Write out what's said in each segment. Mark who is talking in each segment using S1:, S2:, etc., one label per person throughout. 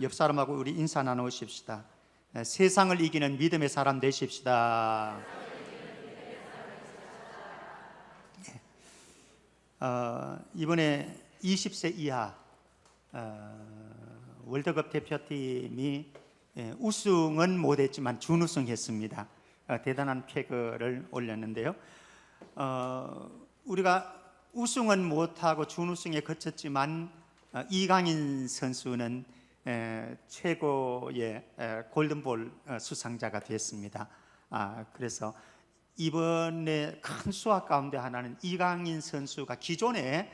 S1: 옆 사람하고 우리 인사 나누십시다. 세상을 이기는 믿음의 사람 되십시다. 이번에 20세 이하 월드컵 대표팀이 우승은 못했지만 준우승했습니다. 대단한 쾌거를 올렸는데요. 우리가 우승은 못하고 준우승에 그쳤지만 이강인 선수는 최고의 골든볼 수상자가 됐습니다. 그래서 이번에 큰 수확 가운데 하나는 이강인 선수가 기존에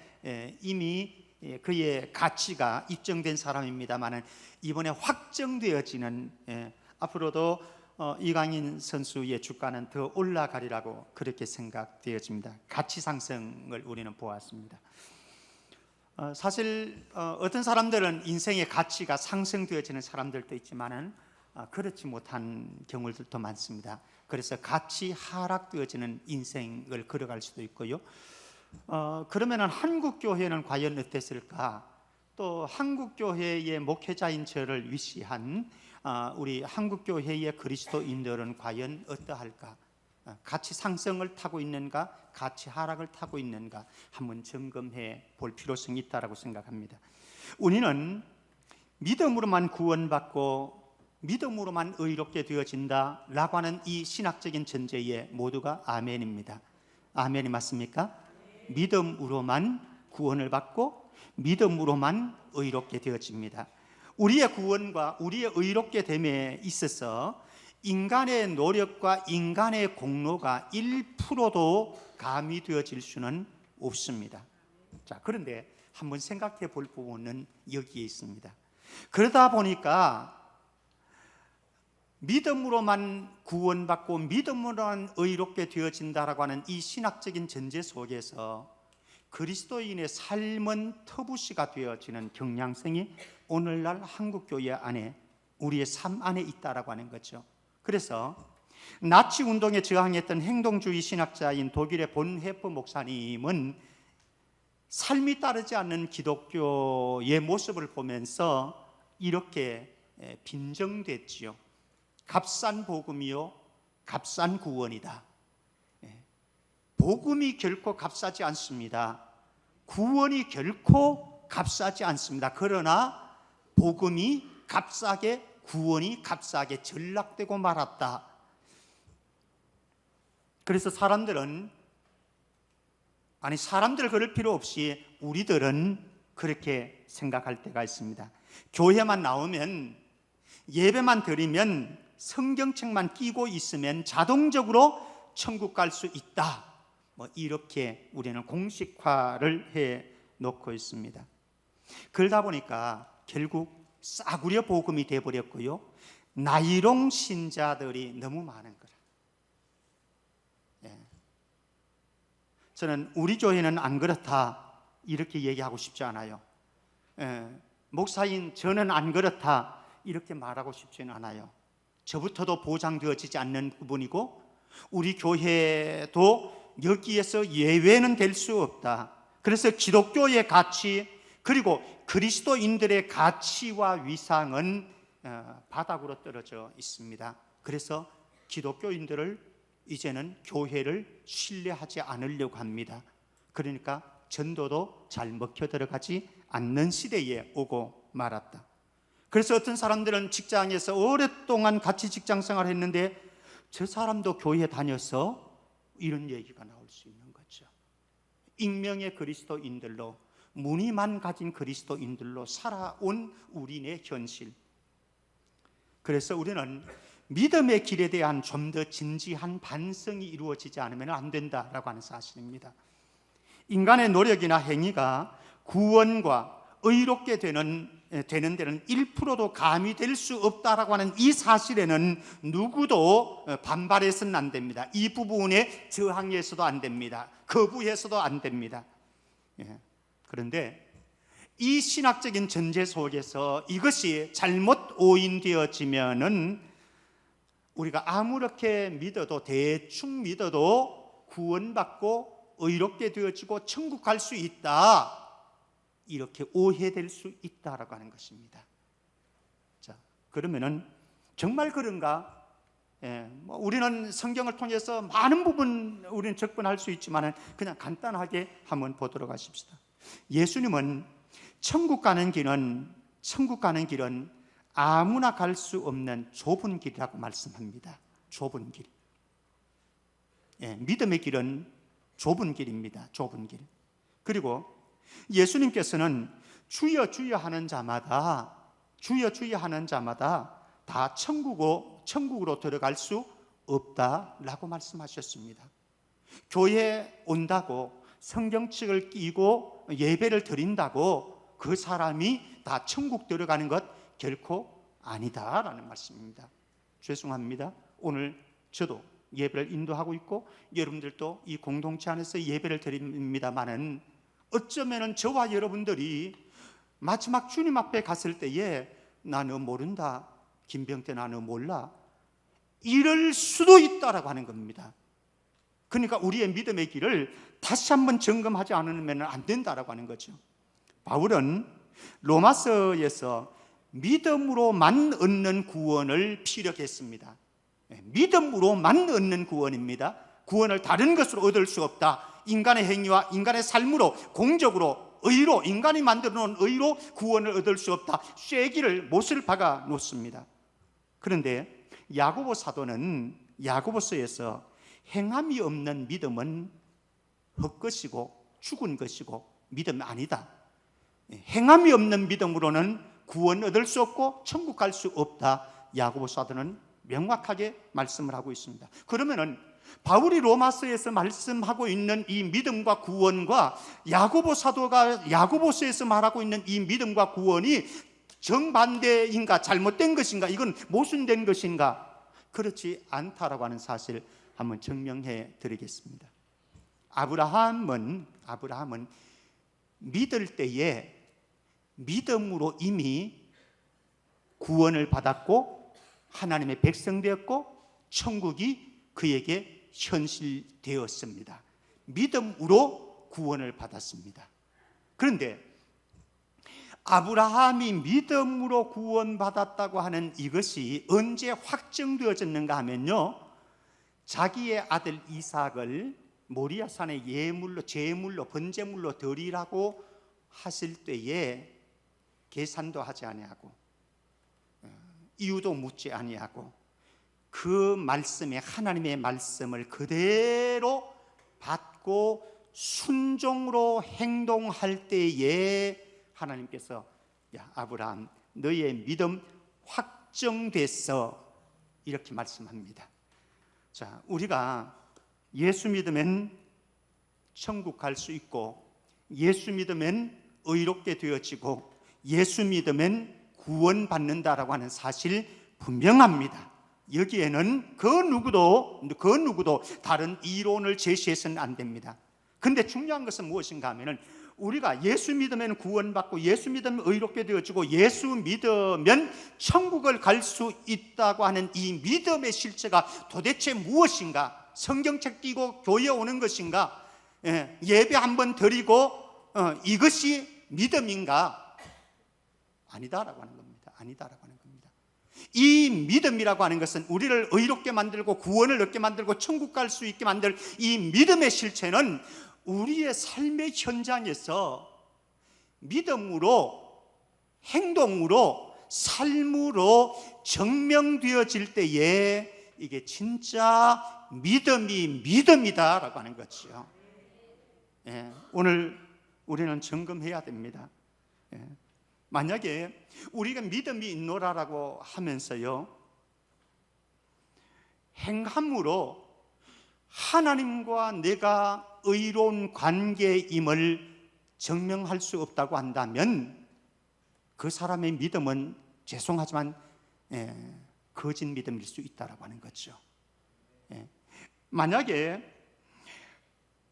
S1: 이미 그의 가치가 입증된 사람입니다만 이번에 확정되어지는 앞으로도 이강인 선수의 주가는 더 올라가리라고 그렇게 생각되어집니다. 가치 상승을 우리는 보았습니다. 사실 어떤 사람들은 인생의 가치가 상승되어지는 사람들도 있지만은 그렇지 못한 경우들도 많습니다. 그래서 가치 하락되어지는 인생을 걸어갈 수도 있고요. 그러면은 한국 교회는 과연 어땠을까? 또 한국 교회의 목회자인 저를 위시한 우리 한국 교회의 그리스도인들은 과연 어떠할까? 가치 상승을 타고 있는가, 가치 하락을 타고 있는가 한번 점검해 볼 필요성이 있다고 생각합니다. 우리는 믿음으로만 구원받고 믿음으로만 의롭게 되어진다라고 하는 이 신학적인 전제에 모두가 아멘입니다. 아멘이 맞습니까? 믿음으로만 구원을 받고 믿음으로만 의롭게 되어집니다. 우리의 구원과 우리의 의롭게 됨에 있어서 인간의 노력과 인간의 공로가 1%도 가미되어질 수는 없습니다. 자, 그런데 한번 생각해 볼 부분은 여기에 있습니다. 그러다 보니까 믿음으로만 구원받고 믿음으로만 의롭게 되어진다라고 하는 이 신학적인 전제 속에서 그리스도인의 삶은 터부시가 되어지는 경향성이 오늘날 한국교회 안에 우리의 삶 안에 있다라고 하는 거죠. 그래서 나치 운동에 저항했던 행동주의 신학자인 독일의 본헤프 목사님은 삶이 따르지 않는 기독교의 모습을 보면서 이렇게 빈정됐지요. 값싼 복음이요 값싼 구원이다. 복음이 결코 값싸지 않습니다. 구원이 결코 값싸지 않습니다. 그러나 복음이 값싸게, 구원이 값싸게 전락되고 말았다. 그래서 사람들 그럴 필요 없이 우리들은 그렇게 생각할 때가 있습니다. 교회만 나오면, 예배만 드리면, 성경책만 끼고 있으면 자동적으로 천국 갈 수 있다. 이렇게 우리는 공식화를 해 놓고 있습니다. 그러다 보니까 결국 싸구려 복음이 되어버렸고요, 나이롱 신자들이 너무 많은 거라. 저는 우리 교회는 안 그렇다 이렇게 얘기하고 싶지 않아요. 목사인 저는 안 그렇다 이렇게 말하고 싶지는 않아요. 저부터도 보장되어지지 않는 부분이고 우리 교회도 여기에서 예외는 될 수 없다. 그래서 기독교의 가치 그리고 그리스도인들의 가치와 위상은 바닥으로 떨어져 있습니다. 그래서 기독교인들을 이제는 교회를 신뢰하지 않으려고 합니다. 그러니까 전도도 잘 먹혀 들어가지 않는 시대에 오고 말았다. 그래서 어떤 사람들은 직장에서 오랫동안 같이 직장 생활을 했는데 저 사람도 교회 다녀서 이런 얘기가 나올 수 있는 거죠. 익명의 그리스도인들로, 무늬만 가진 그리스도인들로 살아온 우리네 현실. 그래서 우리는 믿음의 길에 대한 좀 더 진지한 반성이 이루어지지 않으면 안 된다라고 하는 사실입니다. 인간의 노력이나 행위가 구원과 의롭게 되는 데는 1%도 가미될 수 없다라고 하는 이 사실에는 누구도 반발해서는 안 됩니다. 이 부분에 저항해서도 안 됩니다. 거부해서도 안 됩니다. 그런데 이 신학적인 전제 속에서 이것이 잘못 오인되어지면은 우리가 아무렇게 믿어도, 대충 믿어도 구원받고 의롭게 되어지고 천국 갈 수 있다, 이렇게 오해될 수 있다라고 하는 것입니다. 그러면은 정말 그런가? 우리는 성경을 통해서 많은 부분 우리는 접근할 수 있지만 그냥 간단하게 한번 보도록 하십시다. 예수님은 천국 가는 길은 아무나 갈 수 없는 좁은 길이라고 말씀합니다. 좁은 길. 믿음의 길은 좁은 길입니다. 좁은 길. 그리고 예수님께서는 주여 주여 하는 자마다 다 천국으로 들어갈 수 없다라고 말씀하셨습니다. 교회에 온다고 성경책을 끼고 예배를 드린다고 그 사람이 다 천국 들어가는 것 결코 아니다라는 말씀입니다. 죄송합니다. 오늘 저도 예배를 인도하고 있고 여러분들도 이 공동체 안에서 예배를 드립니다마는 어쩌면 저와 여러분들이 마지막 주님 앞에 갔을 때에 나 너 모른다, 김병태 나 너 몰라, 이럴 수도 있다라고 하는 겁니다. 그러니까 우리의 믿음의 길을 다시 한번 점검하지 않으면 안 된다라고 하는 거죠. 바울은 로마서에서 믿음으로만 얻는 구원을 피력했습니다. 믿음으로만 얻는 구원입니다. 구원을 다른 것으로 얻을 수 없다. 인간의 행위와 인간의 삶으로 공적으로 의로, 인간이 만들어 놓은 의로 구원을 얻을 수 없다. 쐐기를 못을 박아 놓습니다. 그런데 야고보 사도는 야고보서에서 행함이 없는 믿음은 헛것이고 죽은 것이고 믿음이 아니다. 행함이 없는 믿음으로는 구원 얻을 수 없고 천국 갈 수 없다. 야고보 사도는 명확하게 말씀을 하고 있습니다. 그러면은 바울이 로마서에서 말씀하고 있는 이 믿음과 구원과 야고보 사도가 야고보서에서 말하고 있는 이 믿음과 구원이 정반대인가, 잘못된 것인가, 이건 모순된 것인가? 그렇지 않다라고 하는 사실 한번 증명해 드리겠습니다. 아브라함은 믿을 때에 믿음으로 이미 구원을 받았고 하나님의 백성 되었고 천국이 그에게 현실되었습니다. 믿음으로 구원을 받았습니다. 그런데 아브라함이 믿음으로 구원받았다고 하는 이것이 언제 확정되어졌는가 하면요, 자기의 아들 이삭을 모리아산의 제물로 번제물로 드리라고 하실 때에 계산도 하지 아니하고 이유도 묻지 아니하고 그 말씀에 하나님의 말씀을 그대로 받고 순종으로 행동할 때에 하나님께서 야 아브라함 너의 믿음 확정됐어 이렇게 말씀합니다. 자, 우리가 예수 믿으면 천국 갈 수 있고 예수 믿으면 의롭게 되어지고 예수 믿으면 구원받는다라고 하는 사실 분명합니다. 여기에는 그 누구도 다른 이론을 제시해서는 안 됩니다. 그런데 중요한 것은 무엇인가 하면은 우리가 예수 믿으면 구원받고 예수 믿으면 의롭게 되어지고 예수 믿으면 천국을 갈 수 있다고 하는 이 믿음의 실체가 도대체 무엇인가? 성경책 끼고 교회에 오는 것인가? 예배 한번 드리고 이것이 믿음인가? 아니다라고 하는 겁니다. 아니다라고 하는 겁니다. 이 믿음이라고 하는 것은 우리를 의롭게 만들고 구원을 얻게 만들고 천국 갈 수 있게 만들 이 믿음의 실체는 우리의 삶의 현장에서 믿음으로 행동으로 삶으로 증명되어질 때에 이게 진짜 믿음이다라고 하는 거죠. 오늘 우리는 점검해야 됩니다. 만약에 우리가 믿음이 있노라라고 하면서요 행함으로 하나님과 내가 의로운 관계임을 증명할 수 없다고 한다면 그 사람의 믿음은 죄송하지만 거짓 믿음일 수 있다라고 하는 거죠. 만약에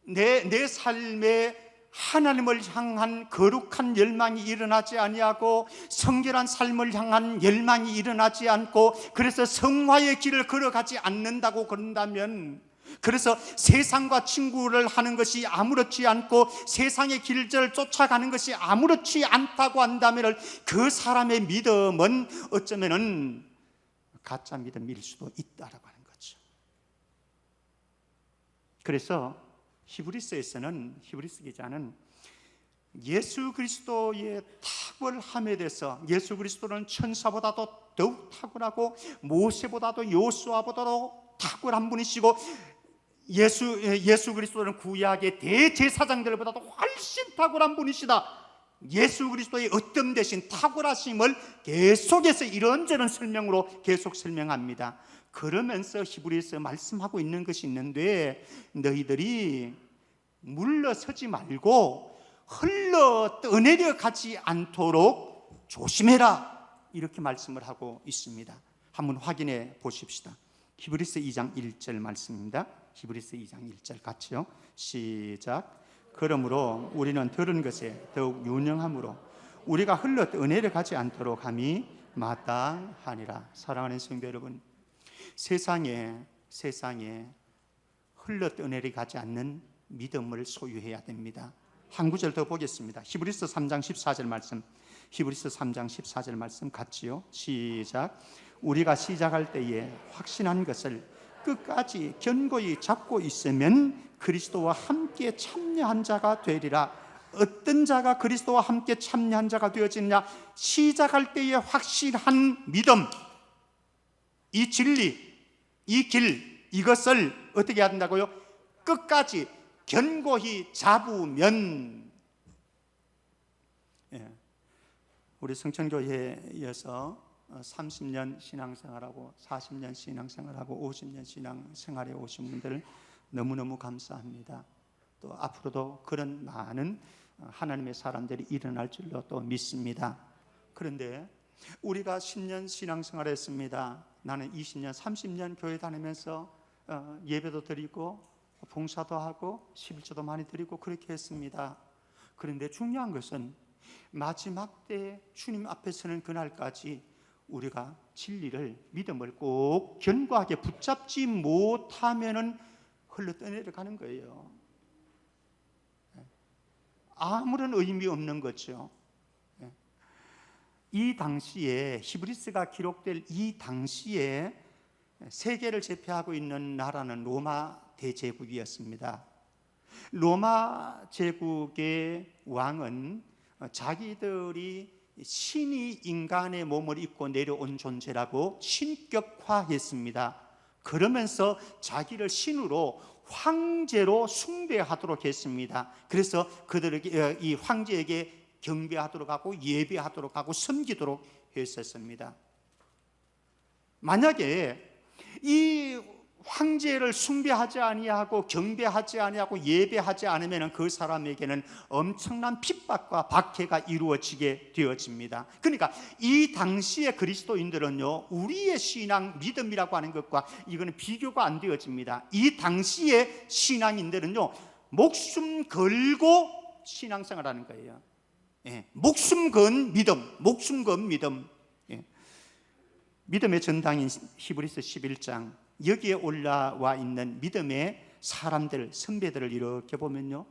S1: 내 삶에 하나님을 향한 거룩한 열망이 일어나지 아니하고 성결한 삶을 향한 열망이 일어나지 않고 그래서 성화의 길을 걸어가지 않는다고 그런다면 그래서 세상과 친구를 하는 것이 아무렇지 않고 세상의 길을 쫓아가는 것이 아무렇지 않다고 한다면 그 사람의 믿음은 어쩌면은 가짜 믿음일 수도 있다라고 하는 거죠. 그래서 히브리서 기자는 예수 그리스도의 탁월함에 대해서, 예수 그리스도는 천사보다도 더욱 탁월하고 모세보다도 여호수아보다도 탁월한 분이시고 예수 그리스도는 구약의 대제사장들보다도 훨씬 탁월한 분이시다. 예수 그리스도의 어떤 대신 탁월하심을 계속해서 이런저런 설명으로 계속 설명합니다. 그러면서 히브리서 말씀하고 있는 것이 있는데, 너희들이 물러서지 말고 흘러 떠내려 가지 않도록 조심해라, 이렇게 말씀을 하고 있습니다. 한번 확인해 보십시다. 히브리서 2장 1절 말씀입니다. 히브리서 2장 1절 같이요. 시작. 그러므로 우리는 들은 것에 더욱 유능함으로 우리가 흘러 떠내려 가지 않도록 함이 마땅하니라. 사랑하는 성도 여러분, 세상에 흘러 떠내려 가지 않는 믿음을 소유해야 됩니다. 한 구절 더 보겠습니다. 히브리서 3장 14절 말씀, 히브리서 3장 14절 말씀 같지요. 시작. 우리가 시작할 때에 확신한 것을 끝까지 견고히 잡고 있으면 그리스도와 함께 참여한 자가 되리라. 어떤 자가 그리스도와 함께 참여한 자가 되어지느냐? 시작할 때에 확실한 믿음, 이 진리, 이 길, 이것을 어떻게 해야 된다고요? 끝까지 견고히 잡으면. 우리 성천교회에서 30년 신앙생활하고 40년 신앙생활하고 50년 신앙생활에 오신 분들 너무너무 감사합니다. 또 앞으로도 그런 많은 하나님의 사람들이 일어날 줄로 또 믿습니다. 그런데 우리가 10년 신앙생활을 했습니다. 나는 20년, 30년 교회 다니면서 예배도 드리고 봉사도 하고 11조도 많이 드리고 그렇게 했습니다. 그런데 중요한 것은 마지막 때 주님 앞에 서는 그날까지 우리가 진리를, 믿음을 꼭 견고하게 붙잡지 못하면은 흘러 떠내려가는 거예요. 아무런 의미 없는 거죠. 이 당시에, 히브리서가 기록될 이 당시에 세계를 제패하고 있는 나라는 로마 대제국이었습니다. 로마 제국의 왕은 자기들이 신이 인간의 몸을 입고 내려온 존재라고 신격화했습니다. 그러면서 자기를 신으로, 황제로 숭배하도록 했습니다. 그래서 그들에게, 이 황제에게 경배하도록 하고 예배하도록 하고 섬기도록 했었습니다. 만약에 이 황제를 숭배하지 아니하고 경배하지 아니하고 예배하지 않으면 그 사람에게는 엄청난 핍박과 박해가 이루어지게 되어집니다. 그러니까 이 당시의 그리스도인들은요, 우리의 신앙, 믿음이라고 하는 것과 이거는 비교가 안 되어집니다. 이 당시의 신앙인들은요, 목숨 걸고 신앙생활하는 거예요. 목숨 건 믿음, 목숨 건 믿음. 믿음의 전당인 히브리서 11장, 여기에 올라와 있는 믿음의 사람들, 선배들을 이렇게 보면요,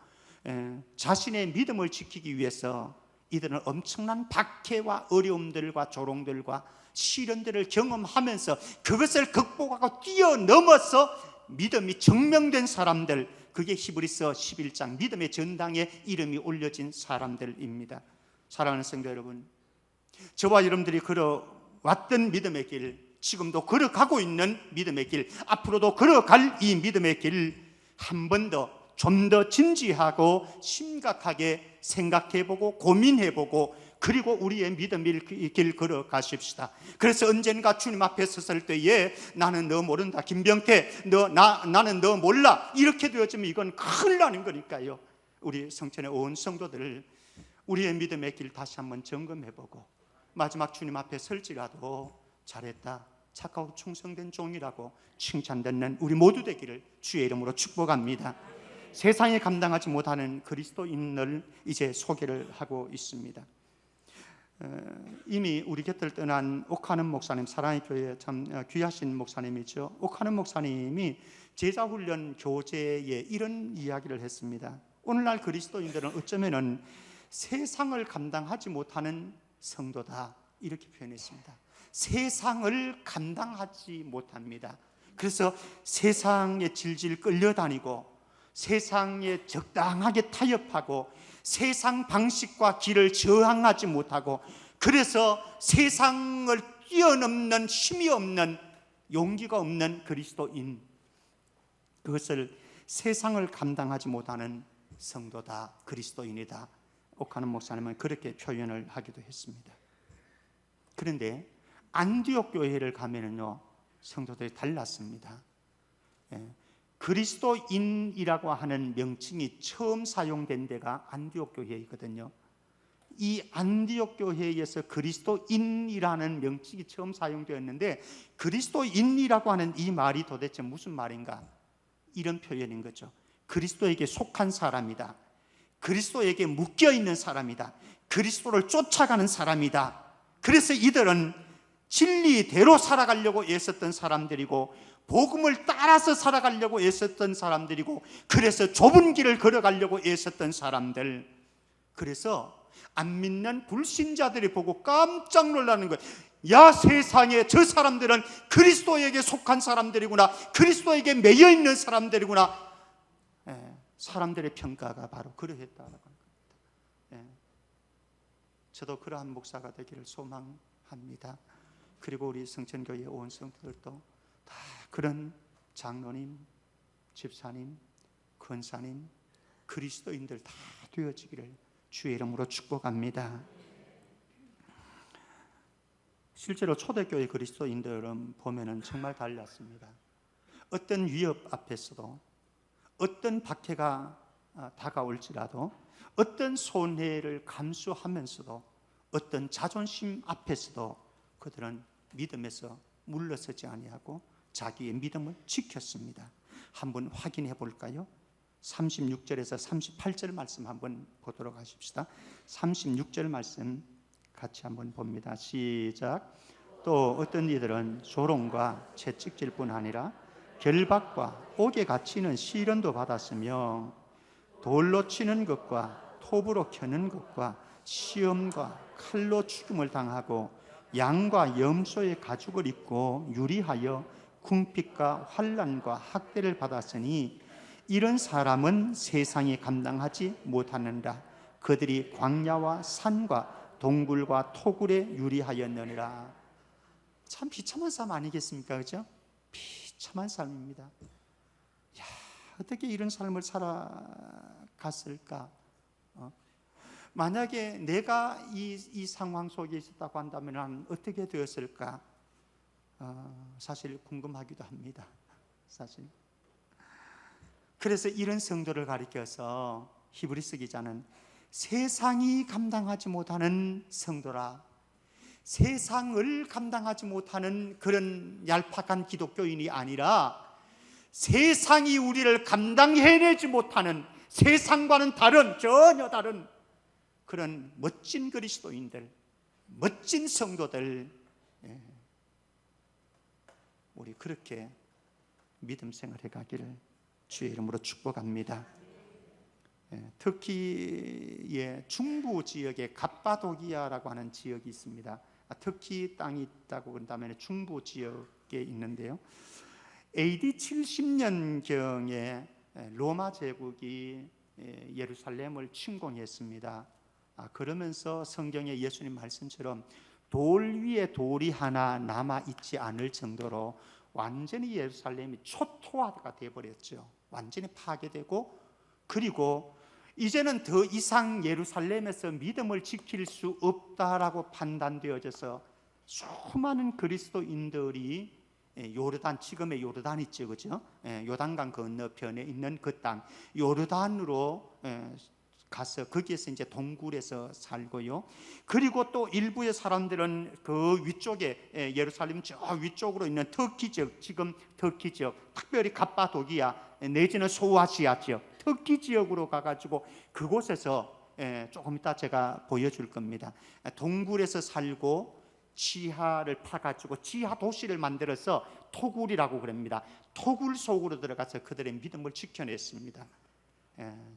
S1: 자신의 믿음을 지키기 위해서 이들은 엄청난 박해와 어려움들과 조롱들과 시련들을 경험하면서 그것을 극복하고 뛰어넘어서 믿음이 증명된 사람들, 그게 히브리서 11장 믿음의 전당에 이름이 올려진 사람들입니다. 사랑하는 성도 여러분, 저와 여러분들이 걸어왔던 믿음의 길, 지금도 걸어가고 있는 믿음의 길, 앞으로도 걸어갈 이 믿음의 길, 한 번 더, 좀 더 진지하고 심각하게 생각해보고 고민해보고, 그리고 우리의 믿음의 길 걸어가십시다. 그래서 언젠가 주님 앞에 섰을 때에 나는 너 모른다, 김병태, 나는 너 몰라, 이렇게 되어지면 이건 큰일 나는 거니까요. 우리 성천의 온 성도들, 우리의 믿음의 길 다시 한번 점검해보고 마지막 주님 앞에 설지라도 잘했다, 착하고 충성된 종이라고 칭찬받는 우리 모두 되기를 주의 이름으로 축복합니다. 세상에 감당하지 못하는 그리스도인을 이제 소개를 하고 있습니다. 이미 우리 곁을 떠난 옥하는 목사님, 사랑의 교회 참 귀하신 목사님이죠. 옥하는 목사님이 제자훈련 교재에 이런 이야기를 했습니다. 오늘날 그리스도인들은 어쩌면은 세상을 감당하지 못하는 성도다, 이렇게 표현했습니다. 세상을 감당하지 못합니다. 그래서 세상에 질질 끌려다니고 세상에 적당하게 타협하고 세상 방식과 길을 저항하지 못하고, 그래서 세상을 뛰어넘는 힘이 없는, 용기가 없는 그리스도인, 그것을 세상을 감당하지 못하는 성도다, 그리스도인이다. 옥하는 목사님은 그렇게 표현을 하기도 했습니다. 그런데 안디옥 교회를 가면은요, 성도들이 달랐습니다. 그리스도인이라고 하는 명칭이 처음 사용된 데가 안디옥 교회이거든요. 이 안디옥 교회에서 그리스도인이라는 명칭이 처음 사용되었는데, 그리스도인이라고 하는 이 말이 도대체 무슨 말인가? 이런 표현인 거죠. 그리스도에게 속한 사람이다, 그리스도에게 묶여있는 사람이다, 그리스도를 쫓아가는 사람이다. 그래서 이들은 진리대로 살아가려고 애썼던 사람들이고, 복음을 따라서 살아가려고 애썼던 사람들이고, 그래서 좁은 길을 걸어가려고 애썼던 사람들. 그래서 안 믿는 불신자들이 보고 깜짝 놀라는 거예요. 야, 세상에, 저 사람들은 그리스도에게 속한 사람들이구나, 그리스도에게 매여 있는 사람들이구나. 사람들의 평가가 바로 그러했다라고 합니다. 저도 그러한 목사가 되기를 소망합니다. 그리고 우리 성천교회 온 성도들도 다 그런 장로님, 집사님, 권사님, 그리스도인들 다 되어지기를 주의 이름으로 축복합니다. 실제로 초대교회 그리스도인들은 보면은 정말 달랐습니다. 어떤 위협 앞에서도, 어떤 박해가 다가올지라도, 어떤 손해를 감수하면서도, 어떤 자존심 앞에서도 그들은 믿음에서 물러서지 아니하고 자기의 믿음을 지켰습니다. 한번 확인해 볼까요? 36절에서 38절 말씀 한번 보도록 하십시다. 36절 말씀 같이 한번 봅니다. 시작. 또 어떤 이들은 조롱과 채찍질 뿐 아니라 결박과 옥에 갇히는 시련도 받았으며, 돌로 치는 것과 톱으로 켜는 것과 시험과 칼로 죽음을 당하고, 양과 염소의 가죽을 입고 유리하여 궁핍과 환난과 학대를 받았으니, 이런 사람은 세상이 감당하지 못하느니라. 그들이 광야와 산과 동굴과 토굴에 유리하였느니라. 참 비참한 삶 아니겠습니까? 그죠? 비참한 삶입니다. 야, 어떻게 이런 삶을 살아갔을까? 만약에 내가 이 상황 속에 있었다고 한다면 어떻게 되었을까? 사실 궁금하기도 합니다. 사실. 그래서 이런 성도를 가리켜서 히브리서 기자는 세상이 감당하지 못하는 성도라, 세상을 감당하지 못하는 그런 얄팍한 기독교인이 아니라 세상이 우리를 감당해내지 못하는, 세상과는 다른, 전혀 다른 그런 멋진 그리스도인들, 멋진 성도들, 우리 그렇게 믿음 생활해 가기를 주의 이름으로 축복합니다. 터키의 중부 지역에 갑바도기아라고 하는 지역이 있습니다. 터키 땅이 있다고 한다면 중부 지역에 있는데요, AD 70년경에 로마 제국이 예루살렘을 침공했습니다. 그러면서 성경의 예수님 말씀처럼 돌 위에 돌이 하나 남아 있지 않을 정도로 완전히 예루살렘이 초토화가 되어버렸죠. 완전히 파괴되고, 그리고 이제는 더 이상 예루살렘에서 믿음을 지킬 수 없다라고 판단되어져서 수많은 그리스도인들이 요르단, 지금의 요르단 있죠, 그죠? 요단강 건너편에 있는 그 땅 요르단으로 가서 거기에서 이제 동굴에서 살고요. 그리고 또 일부의 사람들은 그 위쪽에, 예루살렘 저 위쪽으로 있는 터키 지역, 지금 터키 지역, 특별히 갑바도기아 내지는 소아시아 지역, 터키 지역으로 가가지고 그곳에서 조금 이따 제가 보여줄 겁니다. 동굴에서 살고 지하를 파가지고 지하 도시를 만들어서 토굴이라고 그럽니다. 토굴 속으로 들어가서 그들의 믿음을 지켜냈습니다.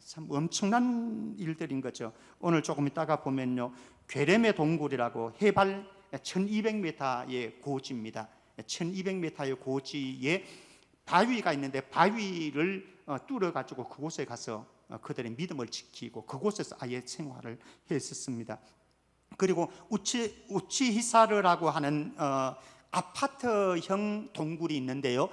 S1: 참 엄청난 일들인 거죠. 오늘 조금 이따가 보면요, 괴렘의 동굴이라고 해발 1200m의 고지입니다. 1200m의 고지에 바위가 있는데 바위를 뚫어가지고 그곳에 가서 그들의 믿음을 지키고 그곳에서 아예 생활을 했었습니다. 그리고 우치히사르라고 하는 아파트형 동굴이 있는데요.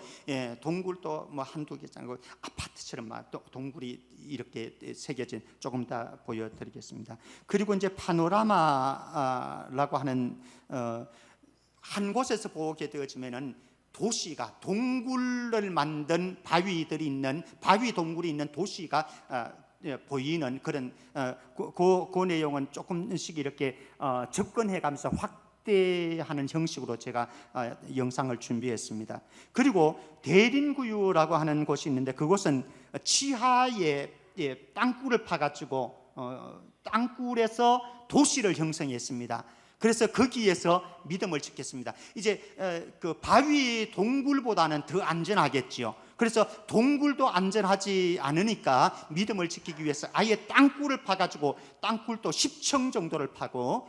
S1: 동굴도 뭐 한두 개짜리 아니고 아파트처럼 막 동굴이 이렇게 새겨진, 조금 더 보여드리겠습니다. 그리고 이제 파노라마라고 하는 한 곳에서 보게 되어지면은 도시가, 동굴을 만든 바위들이 있는, 바위 동굴이 있는 도시가 보이는 그런 그 내용은 조금씩 이렇게 접근해가면서 확대하는 형식으로 제가 영상을 준비했습니다. 그리고 대린구유라고 하는 곳이 있는데 그곳은 지하에 땅굴을 파가지고 땅굴에서 도시를 형성했습니다. 그래서 거기에서 믿음을 지켰습니다. 이제 그 바위 동굴보다는 더 안전하겠지요. 그래서 동굴도 안전하지 않으니까 믿음을 지키기 위해서 아예 땅굴을 파가지고, 땅굴도 10층 정도를 파고,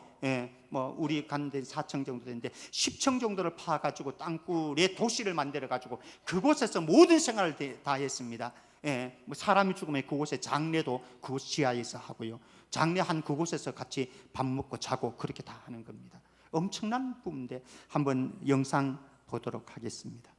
S1: 뭐 우리 갔는데 4층 정도 되는데 10층 정도를 파가지고 땅굴에 도시를 만들어가지고 그곳에서 모든 생활을 다 했습니다. 뭐 사람이 죽으면 그곳에 장례도 그곳 지하에서 하고요. 장례한 그곳에서 같이 밥 먹고 자고 그렇게 다 하는 겁니다. 엄청난 부분인데 한번 영상 보도록 하겠습니다.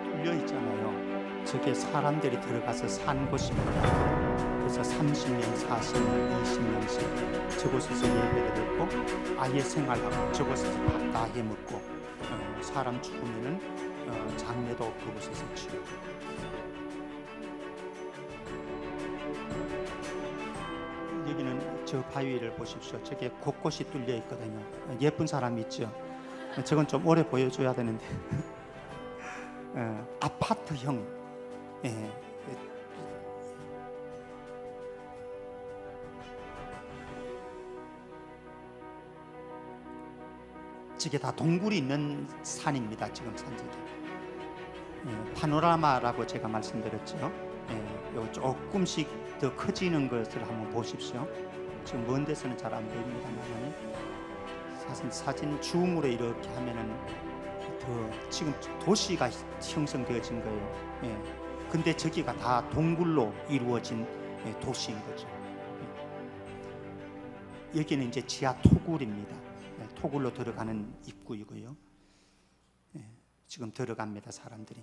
S1: 뚫려 있잖아요. 저게 사람들이 들어가서 산 곳입니다. 그래서 30년, 40년, 20년씩 저곳에서 예배를 듣고 아예 생활하고 저곳에서 밥 다 해먹고, 사람 죽으면은 장례도 그곳에서 치우고. 여기는 저 바위를 보십시오. 저게 곳곳이 뚫려 있거든요. 예쁜 사람 있죠. 저건 좀 오래 보여줘야 되는데 아파트형, 저게 다 동굴이 있는 산입니다. 지금 산지가 파노라마라고 제가 말씀드렸죠. 요 조금씩 더 커지는 것을 한번 보십시오. 지금 먼 데서는 잘 안 보입니다만 사진 줌으로 이렇게 하면은 더 지금 도시가 형성되어진 거예요. 근데 저기가 다 동굴로 이루어진 도시인 거죠. 여기는 이제 지하 토굴입니다. 토굴로 들어가는 입구이고요. 지금 들어갑니다. 사람들이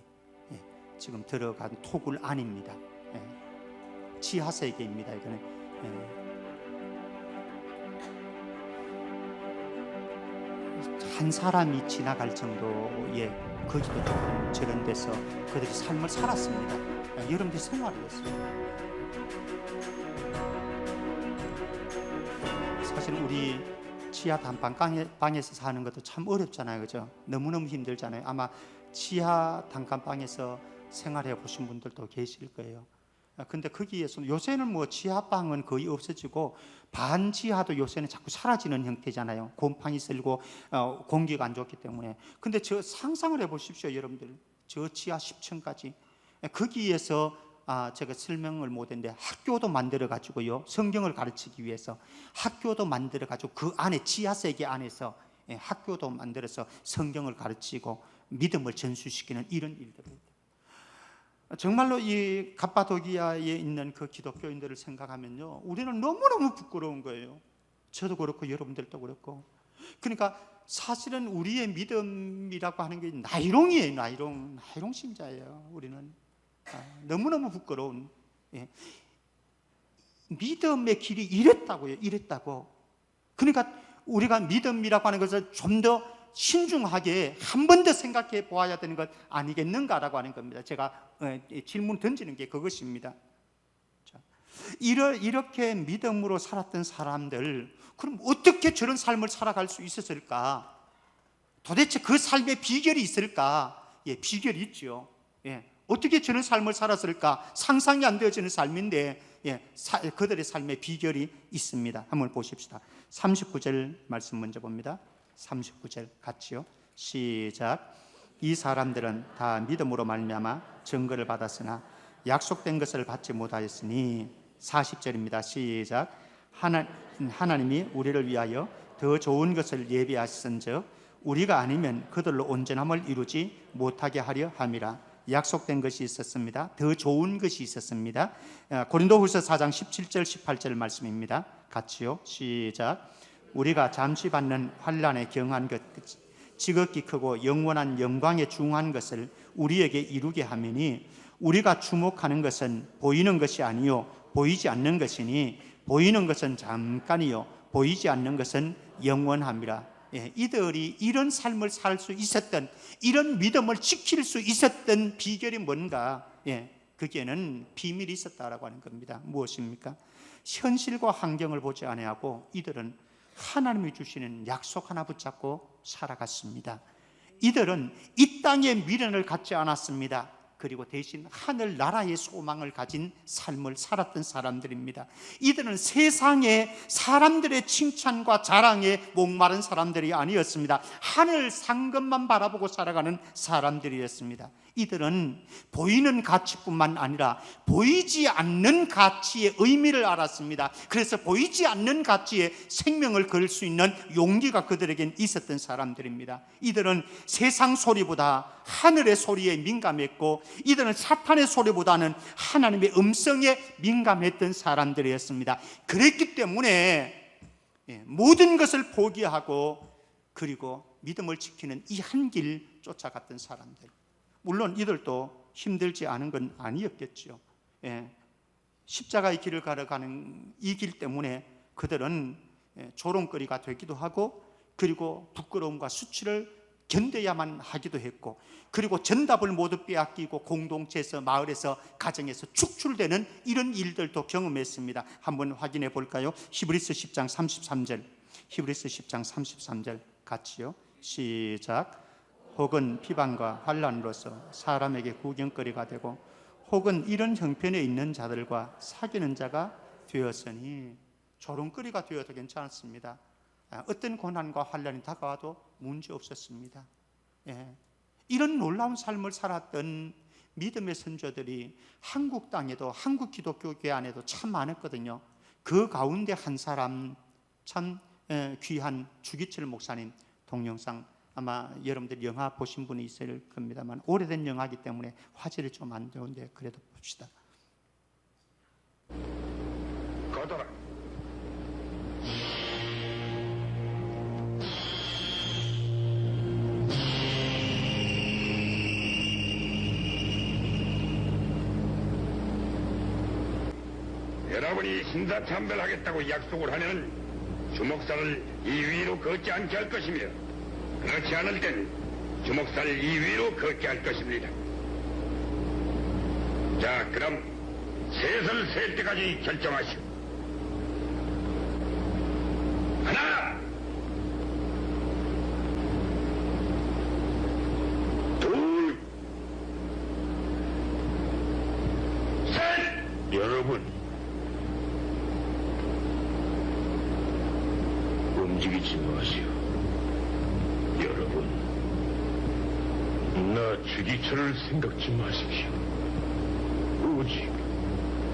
S1: 지금 들어간 토굴 안입니다. 지하 세계입니다. 이거는 한 사람이 지나갈 정도의, 거기도 조금 저런 데서 그들이 삶을 살았습니다. 여러분들이 생활을 했어요. 사실 우리 지하 단칸방에서 사는 것도 참 어렵잖아요. 그죠? 너무너무 힘들잖아요. 아마 지하 단칸방에서 생활해 보신 분들도 계실 거예요. 근데 거기에서 요새는 뭐 지하방은 거의 없어지고 반지하도 요새는 자꾸 사라지는 형태잖아요. 곰팡이 쓸고 공기가 안 좋기 때문에. 근데 저 상상을 해 보십시오. 여러분들 저 지하 10층까지 거기에서 제가 설명을 못했는데 학교도 만들어 가지고요, 성경을 가르치기 위해서 학교도 만들어 가지고 그 안에 지하세계 안에서 학교도 만들어서 성경을 가르치고 믿음을 전수시키는 이런 일들을, 정말로 이 갑바도기아에 있는 그 기독교인들을 생각하면요, 우리는 너무너무 부끄러운 거예요. 저도 그렇고 여러분들도 그렇고. 그러니까 사실은 우리의 믿음이라고 하는 게 나이롱이에요. 나이롱 신자예요. 우리는 너무너무 부끄러운, 믿음의 길이 이랬다고요. 이랬다고. 그러니까 우리가 믿음이라고 하는 것을 좀 더 신중하게 한 번 더 생각해 보아야 되는 것 아니겠는가라고 하는 겁니다. 제가 질문 던지는 게 그것입니다. 자, 이렇게 믿음으로 살았던 사람들, 그럼 어떻게 저런 삶을 살아갈 수 있었을까? 도대체 그 삶의 비결이 있을까? 예, 비결이 있죠. 예, 어떻게 저런 삶을 살았을까? 상상이 안 되어지는 삶인데 그들의 삶의 비결이 있습니다. 한번 보십시다. 39절 말씀 먼저 봅니다. 39절 같이요. 시작. 이 사람들은 다 믿음으로 말미암아 증거를 받았으나 약속된 것을 받지 못하였으니 40절입니다. 시작. 하나님이 우리를 위하여 더 좋은 것을 예비하셨은즉 우리가 아니면 그들로 온전함을 이루지 못하게 하려 함이라. 약속된 것이 있었습니다. 더 좋은 것이 있었습니다. 고린도후서 4장 17절 18절 말씀입니다. 같이요. 시작. 우리가 잠시 받는 환난에 경한 것 지극히 크고 영원한 영광에 중한 것을 우리에게 이루게 하매니 우리가 주목하는 것은 보이는 것이 아니요 보이지 않는 것이니 보이는 것은 잠깐이요 보이지 않는 것은 영원함이라. 이들이 이런 삶을 살 수 있었던, 이런 믿음을 지킬 수 있었던 비결이 뭔가? 그게는 비밀이 있었다라고 하는 겁니다. 무엇입니까? 현실과 환경을 보지 아니하고 이들은 하나님이 주시는 약속 하나 붙잡고 살아갔습니다. 이들은 이 땅의 미련을 갖지 않았습니다. 그리고 대신 하늘 나라의 소망을 가진 삶을 살았던 사람들입니다. 이들은 세상의 사람들의 칭찬과 자랑에 목마른 사람들이 아니었습니다. 하늘 상급만 바라보고 살아가는 사람들이었습니다. 이들은 보이는 가치뿐만 아니라 보이지 않는 가치의 의미를 알았습니다. 그래서 보이지 않는 가치에 생명을 걸 수 있는 용기가 그들에겐 있었던 사람들입니다. 이들은 세상 소리보다 하늘의 소리에 민감했고 이들은 사탄의 소리보다는 하나님의 음성에 민감했던 사람들이었습니다. 그랬기 때문에 모든 것을 포기하고 그리고 믿음을 지키는 이 한 길 쫓아갔던 사람들. 물론 이들도 힘들지 않은 건 아니었겠죠. 십자가의 길을 걸어가는 이 길 때문에 그들은 조롱거리가 되기도 하고 그리고 부끄러움과 수치를 견뎌야만 하기도 했고 그리고 전답을 모두 빼앗기고 공동체에서 마을에서 가정에서 축출되는 이런 일들도 경험했습니다. 한번 확인해 볼까요? 히브리서 10장 33절 히브리서 10장 33절 같이요. 시작. 혹은 비방과 환난으로서 사람에게 구경거리가 되고 혹은 이런 형편에 있는 자들과 사귀는 자가 되었으니 조롱거리가 되어도 괜찮습니다. 어떤 고난과 환난이 다가와도 문제 없었습니다. 이런 놀라운 삶을 살았던 믿음의 선조들이 한국 땅에도 한국 기독교계 안에도 참 많았거든요. 그 가운데 한 사람 참 귀한 주기철 목사님 동영상 아마 여러분들 영화 보신 분이 있을 겁니다만 오래된 영화이기 때문에 화질이 좀 안 좋은데 그래도 봅시다.
S2: 거둬라. 여러분이 신사참배하겠다고 약속을 하면 주목사를 이 위로 걷지 않게 할 것이며 그렇지 않을 땐 주목사를 이 위로 걷게 할 것입니다. 자, 그럼 셋을 셀 때까지 결정하시오. 하나, 둘, 셋. 여러분, 움직이지 마시오. 여러분, 나 주기철을 생각지 마십시오. 오직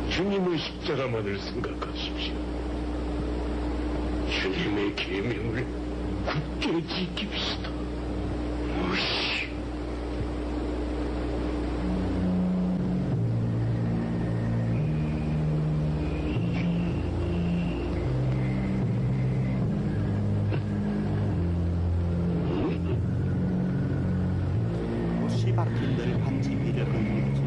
S2: 주님의 십자가만을 생각하십시오. 주님의 계명을 굳게 지킵시다. 무시.
S1: 씨바퀴들 반지 위를 걷는 거죠.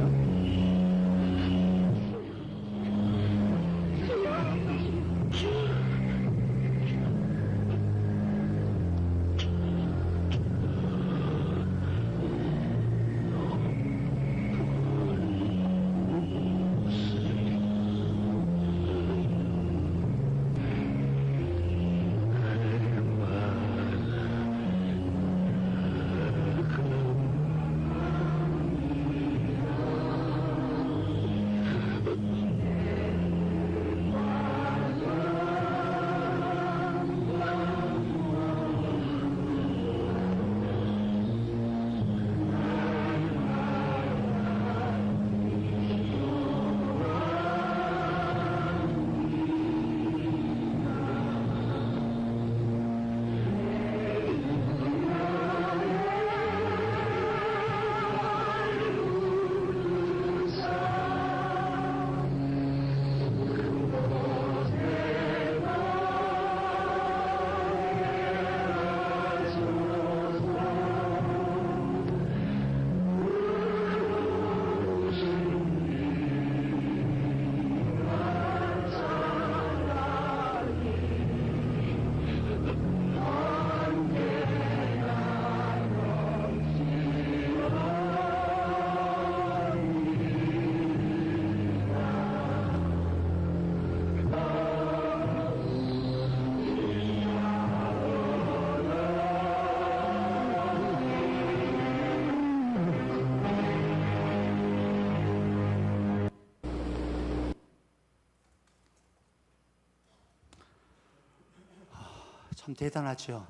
S1: 참 대단하죠.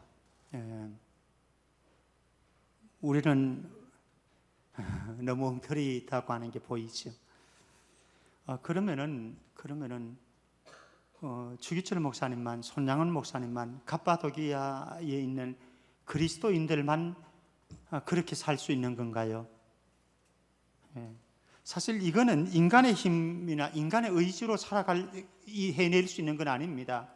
S1: 예. 우리는 너무 엉터리다고 하는 게 보이죠. 그러면은 주기철 목사님만, 손양은 목사님만, 갑바도기아에 있는 그리스도인들만 그렇게 살 수 있는 건가요? 예. 사실 이거는 인간의 힘이나 인간의 의지로 해낼 수 있는 건 아닙니다.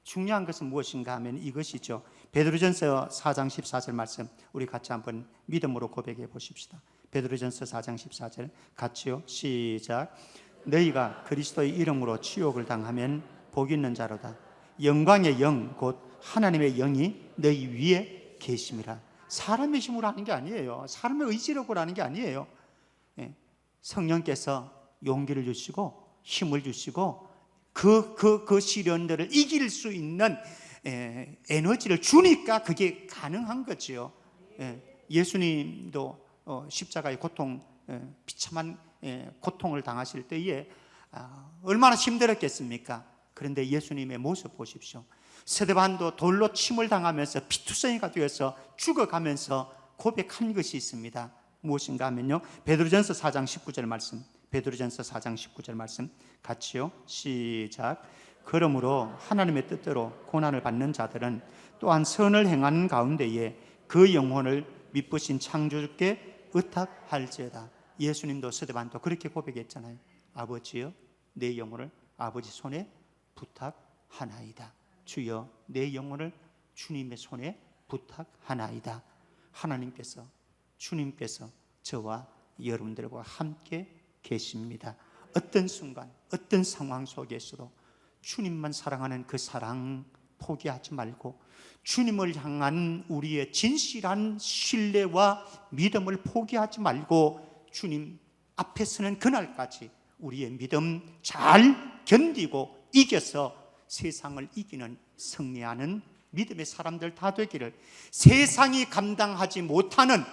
S1: 중요한 것은 무엇인가 하면 이것이죠. 베드로전서 4장 14절 말씀 우리 같이 한번 믿음으로 고백해 보십시다. 베드로전서 4장 14절 같이요. 시작. 너희가 그리스도의 이름으로 치욕을 당하면 복 있는 자로다. 영광의 영 곧 하나님의 영이 너희 위에 계심이라. 사람의 힘으로 하는 게 아니에요. 사람의 의지력으로 하는 게 아니에요. 성령께서 용기를 주시고 힘을 주시고 그 시련들을 이길 수 있는 에너지를 주니까 그게 가능한 거지요. 예수님도 십자가의 고통, 비참한 고통을 당하실 때에 얼마나 힘들었겠습니까? 그런데 예수님의 모습 보십시오. 스데반도 돌로 침을 당하면서 피투성이가 되어서 죽어가면서 고백한 것이 있습니다. 무엇인가 하면요, 베드로전서 4장 19절 말씀, 베드로전서 4장 19절 말씀 같이요. 시작. 그러므로 하나님의 뜻대로 고난을 받는 자들은 또한 선을 행하는 가운데에 그 영혼을 미쁘신 창조주께 의탁할지어다. 예수님도 스데반도 그렇게 고백했잖아요. 아버지여, 내 영혼을 아버지 손에 부탁하나이다. 주여, 내 영혼을 주님의 손에 부탁하나이다. 하나님께서, 주님께서 저와 여러분들과 함께 계십니다. 어떤 순간, 어떤 상황 속에서도 주님만 사랑하는 그 사랑 포기하지 말고 주님을 향한 우리의 진실한 신뢰와 믿음을 포기하지 말고 주님 앞에 서는 그날까지 우리의 믿음 잘 견디고 이겨서 세상을 이기는 승리하는 믿음의 사람들 다 되기를, 세상이 감당하지 못하는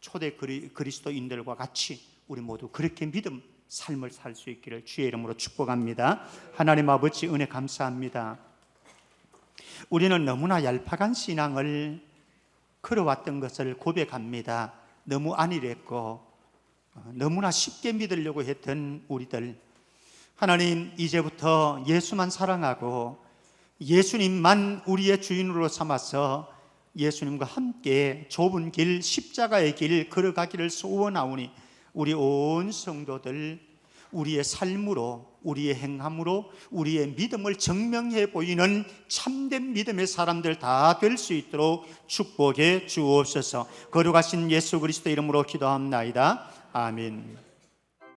S1: 초대 그리스도인들과 같이 우리 모두 그렇게 믿음 삶을 살 수 있기를 주의 이름으로 축복합니다. 하나님 아버지, 은혜 감사합니다. 우리는 너무나 얄팍한 신앙을 걸어왔던 것을 고백합니다. 너무 안일했고 너무나 쉽게 믿으려고 했던 우리들, 하나님 이제부터 예수만 사랑하고 예수님만 우리의 주인으로 삼아서 예수님과 함께 좁은 길, 십자가의 길 걸어가기를 소원하오니 우리 온 성도들 우리의 삶으로, 우리의 행함으로 우리의 믿음을 증명해 보이는 참된 믿음의 사람들 다 될 수 있도록 축복해 주옵소서. 거룩하신 예수 그리스도 이름으로 기도합나이다. 아멘.